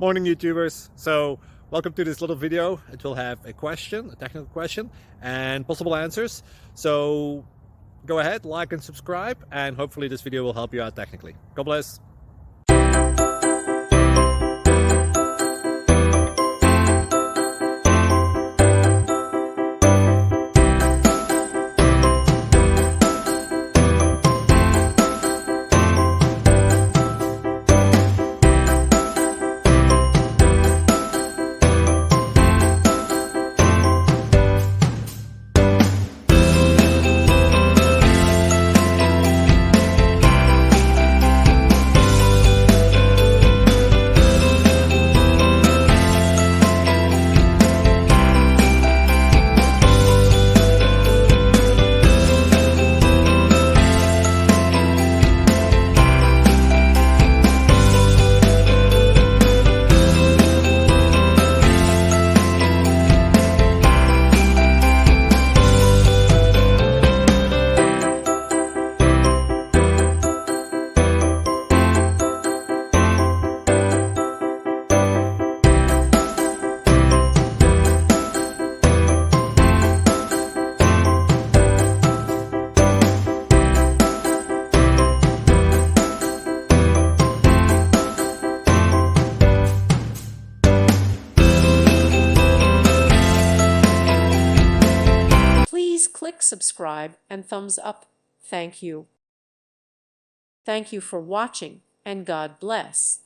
Morning YouTubers. So welcome to this little video. It will have a question, a technical question, and possible answers. So go ahead, like and subscribe, and hopefully this video will help you out technically. God bless. Please click subscribe and thumbs up. Thank you. Thank you for watching, and God bless.